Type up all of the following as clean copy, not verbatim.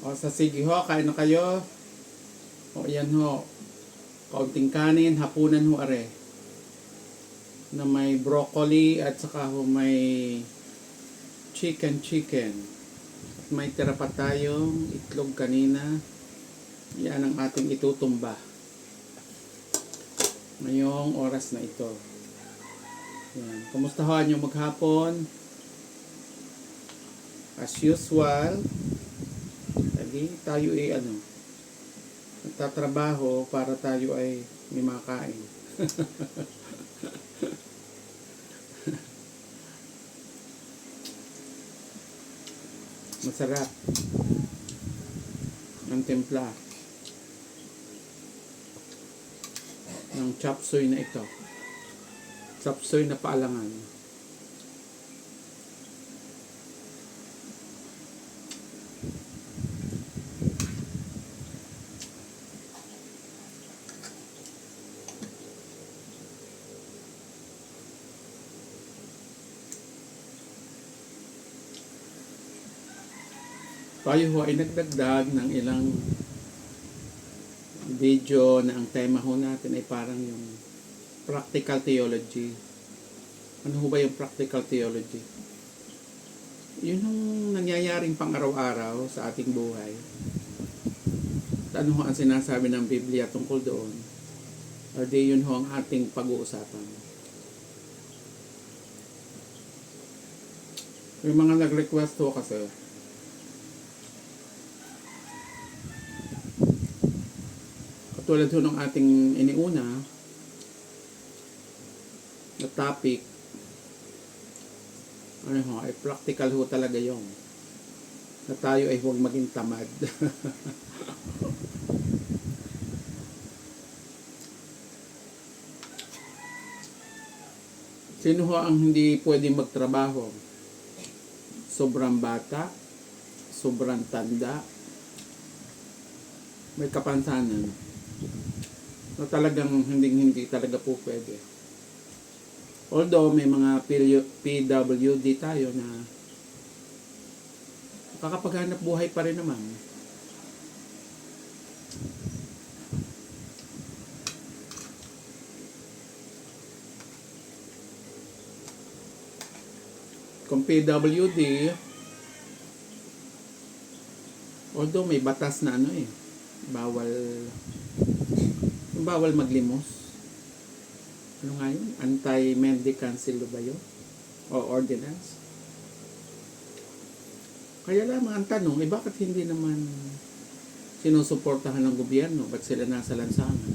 O sa sige ho, kain na kayo. O yan ho, kaunting kanin, hapunan ho are. Na may broccoli at saka ho may chicken. At may tira pa tayong itlog kanina. Yan ang ating itutumba ngayong oras na ito. Yan. Kumusta ho nyo maghapon? As usual, lagi tayo ay nagtatrabaho para tayo ay may makain. Masarap ang timpla ng chop suey na ito. Chop suey na paalangan. Tayo ho ay nagdagdag ng ilang video na ang tema ho natin ay parang yung practical theology. Ano ho ba yung practical theology? Yun yung nangyayaring pang-araw-araw sa ating buhay. At ano ho ang sinasabi ng Biblia tungkol doon? O di yun ho ang ating pag-uusapan. Yung mga nag-request ho kasi, tulad ho ng ating iniuna na topic, ano ho, ay practical ho talaga yun. Na tayo ay huwag maging tamad. Sino ho ang hindi pwede magtrabaho? Sobrang bata, sobrang tanda, may kapansanan na talagang hindi talaga po pwede. Although may mga PWD tayo na kakapaghanap buhay pa rin naman. Kung PWD, although may batas na bawal maglimos. Ano nga yun? Anti-mendicancy ba yun? O ordinance? Kaya lamang ang tanong, bakit hindi naman sinusuportahan ng gobyerno? Ba't sila nasa lansangan?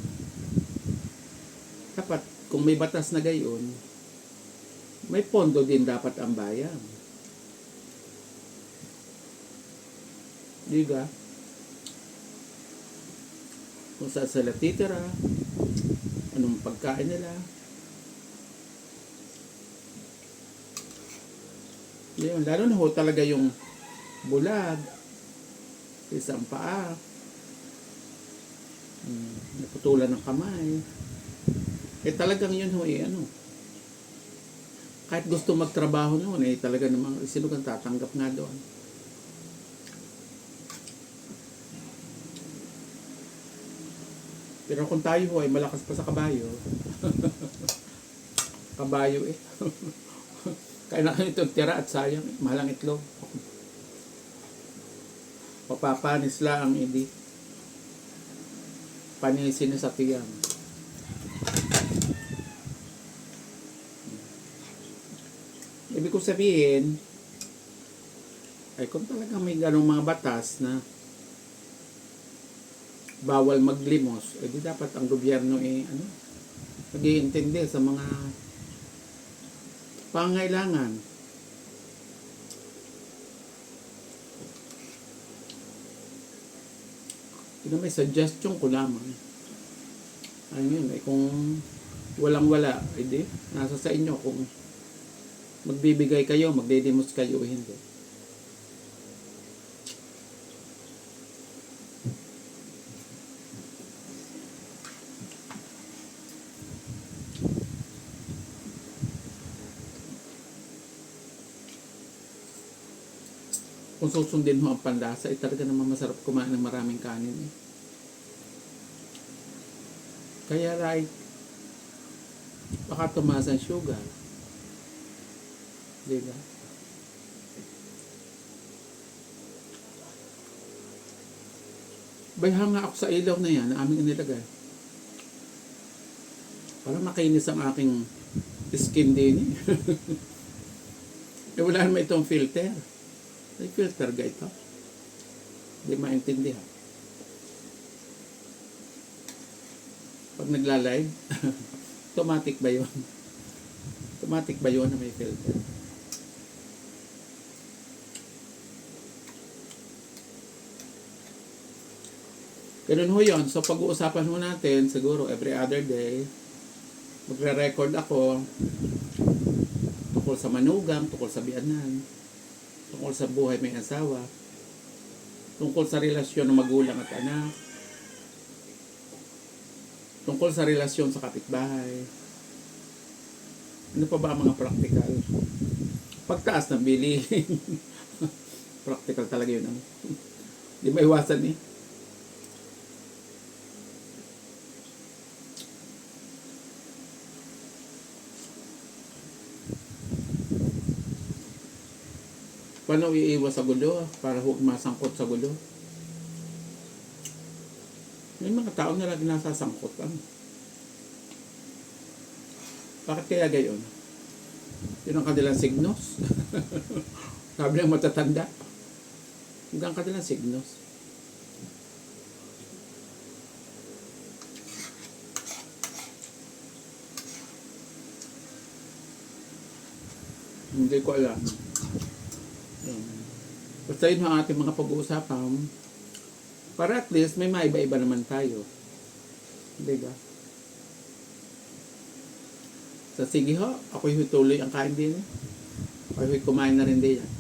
Dapat, kung may batas na gayon, may pondo din dapat ang bayan. Diga? Kung saan sila titira, anong pagkain nila. Yun, lalo na ho talaga yung bulag, isang paa, naputulan ng kamay. Talagang yun ho kahit gusto magtrabaho noon, talaga namang sino kang tatanggap nga doon. Pero kung tayo ho ay malakas pa sa kabayo, kabayo kaya na itong tira at sayang, mahalang itlog. Papapanis lang hindi. Panisin na sa tiyang. Ibig ko sabihin, ay kung talaga may ganong mga batas na bawal maglimos, di dapat ang gobyerno nag-iintindi sa mga pangailangan. May suggestion ko lamang. Kung walang-wala, nasa sa inyo kung magbibigay kayo, magdedemos kayo o hindi. Kung susundin mo ang panlasa, talaga naman masarap kumain ng maraming kanin eh. Kaya like, baka tumaas ang sugar. Diba? Bayha nga ako sa ilaw na yan na aming inilagay. Para makinis ang aking skin din eh. Wala naman itong filter. May filter ga ito. Hindi maintindihan. Pag nagla-live, automatic ba yun? Automatic ba yun na may filter? Ganun ho yun. So pag-uusapan ho natin, siguro every other day, magre-record ako tungkol sa manugang, tungkol sa biyanan, tungkol sa buhay may asawa, tungkol sa relasyon ng magulang at anak, tungkol sa relasyon sa kapitbahay. Ano pa ba ang mga practical? Pagtaas ng bilihin. Practical talaga yun. Di maiwasan eh. Paano iiwas sa gulo para huwag masangkot sa gulo? May mga tao na lagi nasasangkot. Bakit kaya gayon? Yun ang kanilang signos. Sabi ng matatanda. Hanggang kanilang signos. Hindi ko alam. Basta yun ang ating mga pag-uusapan para at least may maiba-iba naman tayo. Diba? So sige ho, ako'y tuloy ang kain din. Ako'y kumain na rin din yan.